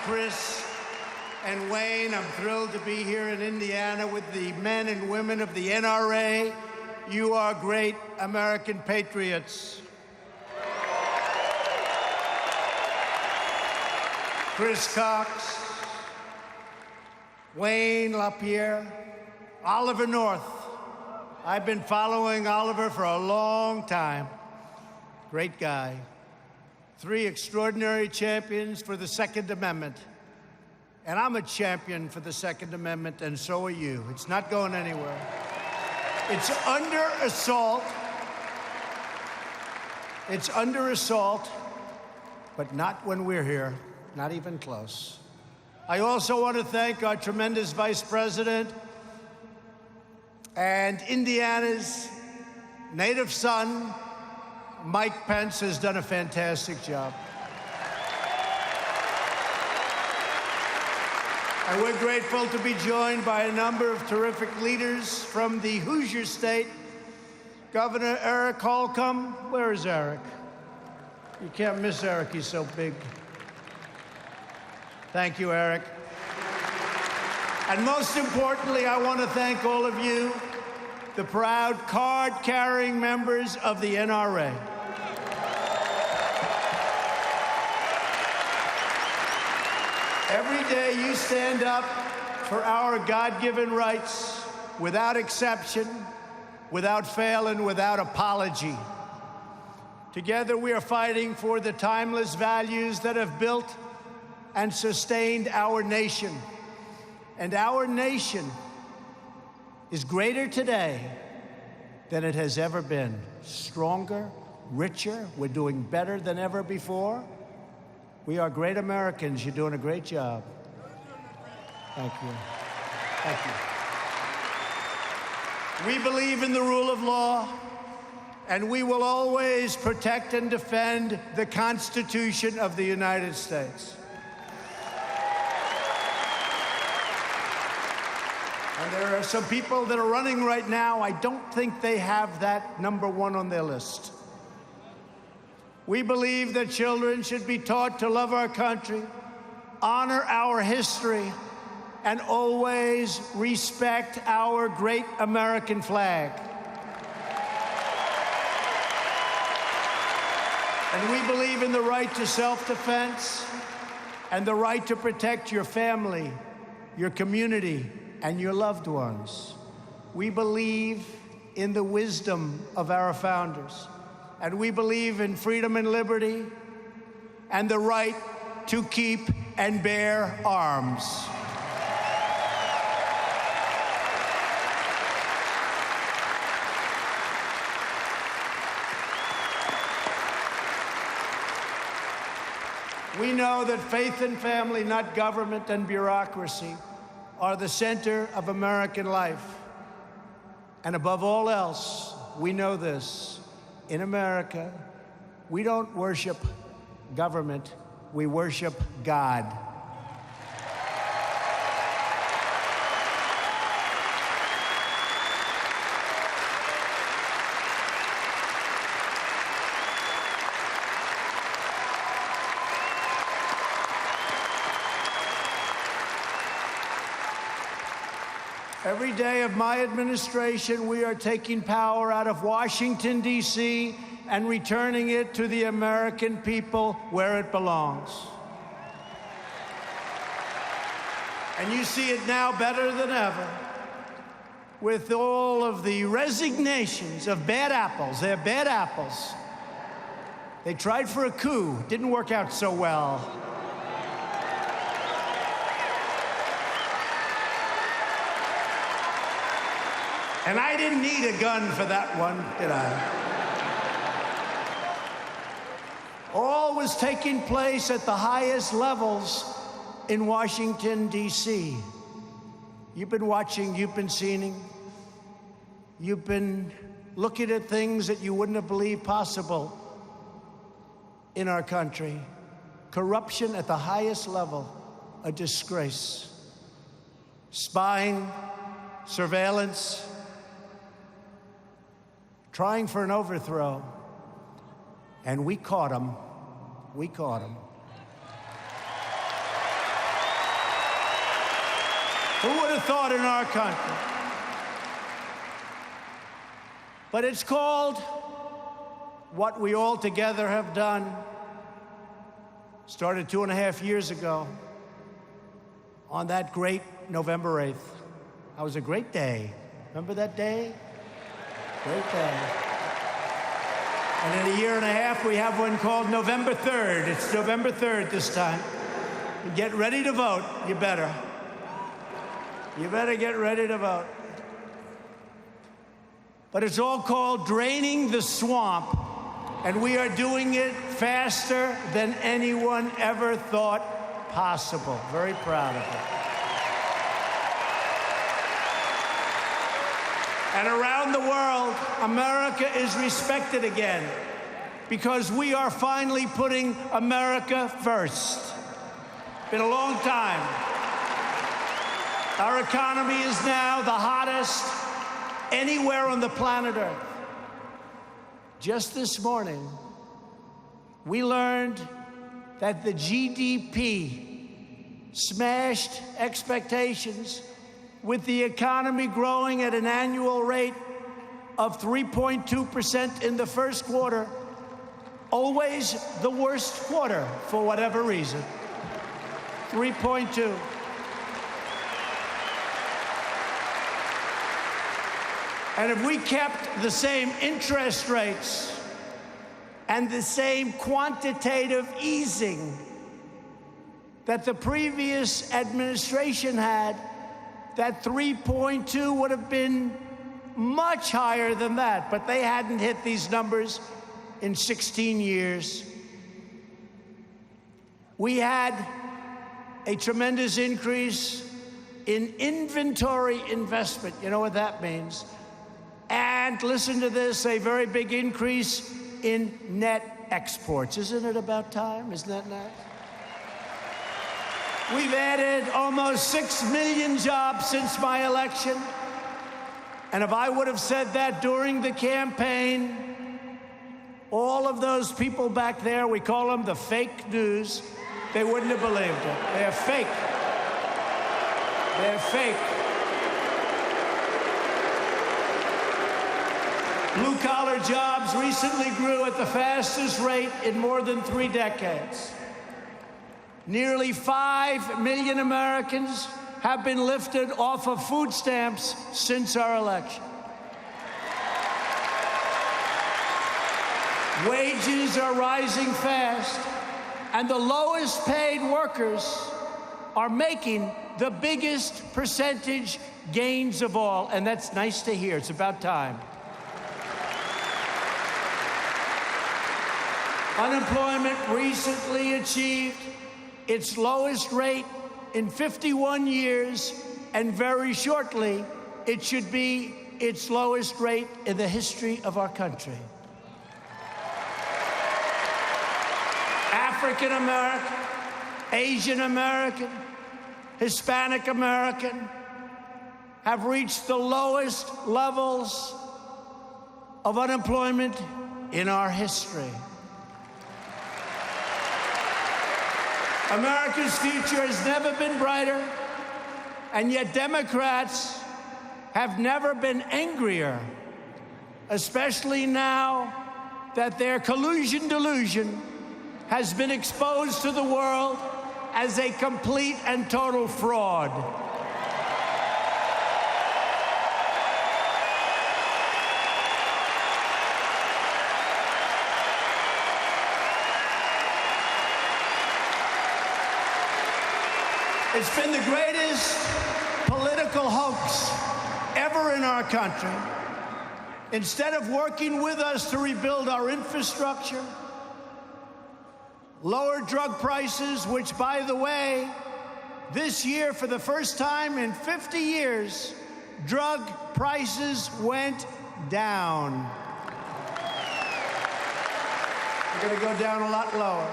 Chris and Wayne. I'm thrilled to be here in Indiana with the men and women of the NRA. You are great American patriots. Chris Cox, Wayne LaPierre, Oliver North. I've been following Oliver for a long time. Great guy. 3 extraordinary champions for the Second Amendment. And I'm a champion for the Second Amendment, and so are you. It's not going anywhere. It's under assault. It's under assault, but not when we're here, not even close. I also want to thank our tremendous Vice President and Indiana's native son, Mike Pence, has done a fantastic job. And we're grateful to be joined by a number of terrific leaders from the Hoosier State. Governor Eric Holcomb. Where is Eric? You can't miss Eric, he's so big. Thank you, Eric. And most importantly, I want to thank all of you, the proud card-carrying members of the NRA. Every day you stand up for our God-given rights without exception, without fail, and without apology. Together we are fighting for the timeless values that have built and sustained our nation. And our nation is greater today than it has ever been. Stronger, richer, we're doing better than ever before. We are great Americans. You're doing a great job. Thank you. Thank you. We believe in the rule of law, and we will always protect and defend the Constitution of the United States. And there are some people that are running right now. I don't think they have that #1 on their list. We believe that children should be taught to love our country, honor our history, and always respect our great American flag. And we believe in the right to self-defense and the right to protect your family, your community, and your loved ones. We believe in the wisdom of our founders. And we believe in freedom and liberty and the right to keep and bear arms. We know that faith and family, not government and bureaucracy, are the center of American life. And above all else, we know this. In America, we don't worship government, we worship God. Every day of my administration, we are taking power out of Washington, D.C., and returning it to the American people where it belongs. And you see it now better than ever with all of the resignations of bad apples. They're bad apples. They tried for a coup. Didn't work out so well. And I didn't need a gun for that one, did I? All was taking place at the highest levels in Washington, D.C. You've been watching, you've been seeing, you've been looking at things that you wouldn't have believed possible in our country. Corruption at the highest level, a disgrace. Spying, surveillance, trying for an overthrow. And we caught him. We caught him. Who would have thought in our country? But it's called What We All Together Have Done. Started 2.5 years ago on that great November 8th. That was a great day. Remember that day? Great day. And in 1.5 years, we have one called November 3rd. It's November 3rd this time. Get ready to vote. You better. You better get ready to vote. But it's all called draining the swamp, and we are doing it faster than anyone ever thought possible. Very proud of it. And around the world, America is respected again because we are finally putting America first. Been a long time. Our economy is now the hottest anywhere on the planet Earth. Just this morning, we learned that the GDP smashed expectations with the economy growing at an annual rate of 3.2% in the first quarter, always the worst quarter for whatever reason. 3.2. And if we kept the same interest rates and the same quantitative easing that the previous administration had, that 3.2 would have been much higher than that, but they hadn't hit these numbers in 16 years. We had a tremendous increase in inventory investment. You know what that means? And listen to this, a very big increase in net exports. Isn't it about time? Isn't that nice? We've added almost 6 million jobs since my election. And if I would have said that during the campaign, all of those people back there, we call them the fake news, they wouldn't have believed it. They're fake. They're fake. Blue-collar jobs recently grew at the fastest rate in more than 3 decades. Nearly 5 million Americans have been lifted off of food stamps since our election. Wages are rising fast, and the lowest paid workers are making the biggest percentage gains of all, and that's nice to hear. It's about time. Unemployment recently achieved its lowest rate in 51 years, and very shortly, it should be its lowest rate in the history of our country. African American, Asian American, Hispanic American have reached the lowest levels of unemployment in our history. America's future has never been brighter, and yet Democrats have never been angrier, especially now that their collusion delusion has been exposed to the world as a complete and total fraud. It's been the greatest political hoax ever in our country. Instead of working with us to rebuild our infrastructure, lower drug prices, which, by the way, this year, for the first time in 50 years, drug prices went down. They're going to go down a lot lower.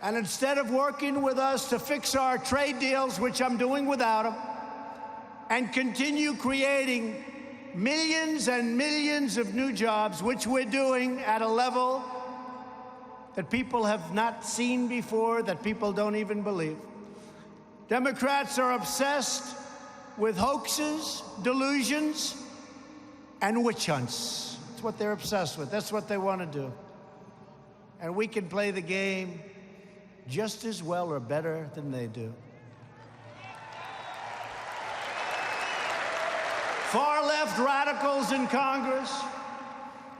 And instead of working with us to fix our trade deals, which I'm doing without them, and continue creating millions and millions of new jobs, which we're doing at a level that people have not seen before, that people don't even believe. Democrats are obsessed with hoaxes, delusions, and witch hunts. That's what they're obsessed with. That's what they want to do. And we can play the game just as well or better than they do. Far-left radicals in Congress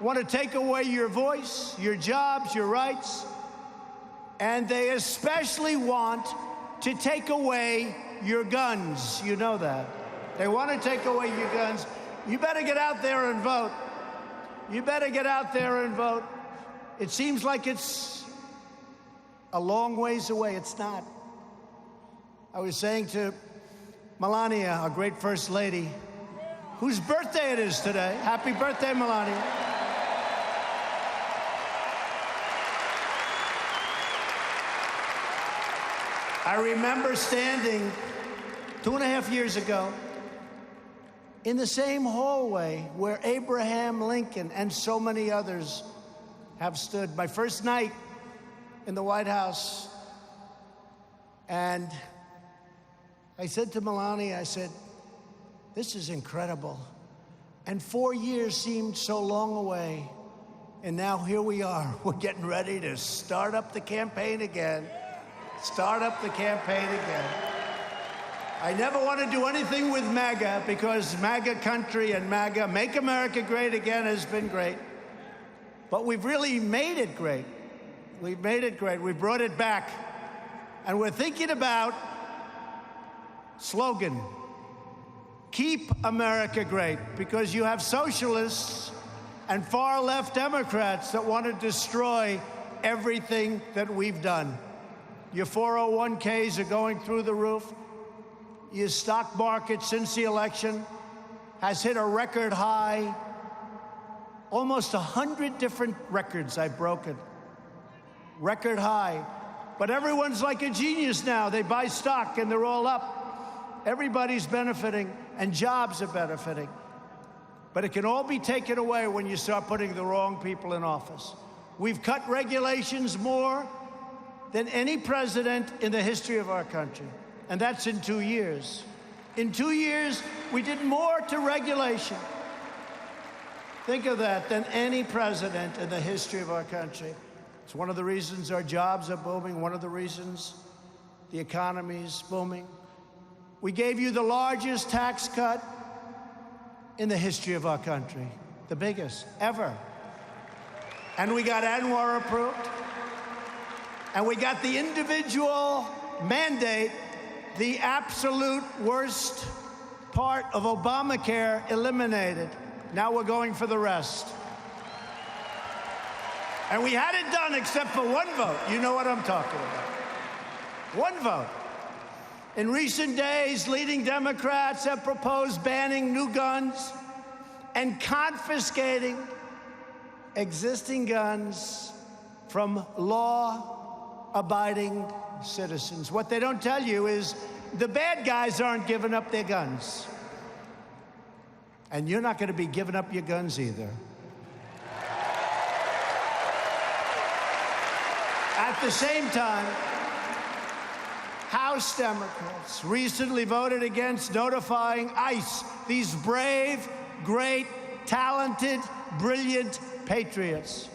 want to take away your voice, your jobs, your rights, and they especially want to take away your guns. You know that. They want to take away your guns. You better get out there and vote. You better get out there and vote. It seems like it's a long ways away. It's not. I was saying to Melania, our great First Lady, whose birthday it is today. Happy birthday, Melania. I remember standing 2.5 years ago in the same hallway where Abraham Lincoln and so many others have stood. My first night in the White House. And I said to Melania, I said, this is incredible. And 4 years seemed so long away. And now here we are. We're getting ready to start up the campaign again. Start up the campaign again. I never want to do anything with MAGA because MAGA country and MAGA, Make America Great Again, has been great. But we've really made it great. We've made it great. We brought it back. And we're thinking about slogan, Keep America Great, because you have socialists and far-left Democrats that want to destroy everything that we've done. Your 401ks are going through the roof. Your stock market since the election has hit a record high. Almost 100 different records I've broken. Record high. But everyone's like a genius now. They buy stock and they're all up. Everybody's benefiting and jobs are benefiting. But it can all be taken away when you start putting the wrong people in office. We've cut regulations more than any president in the history of our country. And that's in 2 years. In 2 years, we did more to regulation. Think of that, than any president in the history of our country. It's one of the reasons our jobs are booming, one of the reasons the economy's booming. We gave you the largest tax cut in the history of our country, the biggest ever. And we got Anwar approved. And we got the individual mandate, the absolute worst part of Obamacare, eliminated. Now we're going for the rest. And we had it done except for one vote. You know what I'm talking about. One vote. In recent days, leading Democrats have proposed banning new guns and confiscating existing guns from law-abiding citizens. What they don't tell you is the bad guys aren't giving up their guns. And you're not going to be giving up your guns either. At the same time, House Democrats recently voted against notifying ICE, these brave, great, talented, brilliant patriots,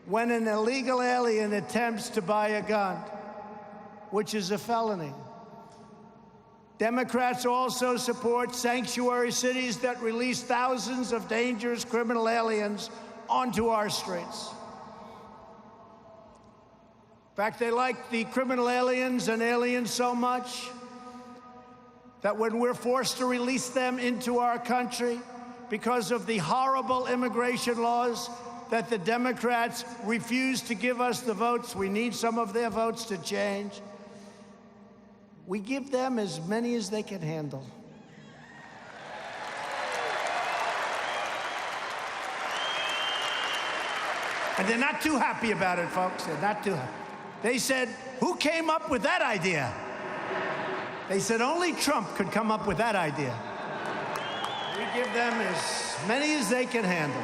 when an illegal alien attempts to buy a gun, which is a felony. Democrats also support sanctuary cities that release thousands of dangerous criminal aliens onto our streets. In fact, they like the criminal aliens and aliens so much that when we're forced to release them into our country because of the horrible immigration laws that the Democrats refuse to give us the votes, we need some of their votes to change, we give them as many as they can handle. And they're not too happy about it, folks. They're not too happy. They said, who came up with that idea? They said only Trump could come up with that idea. We give them as many as they can handle.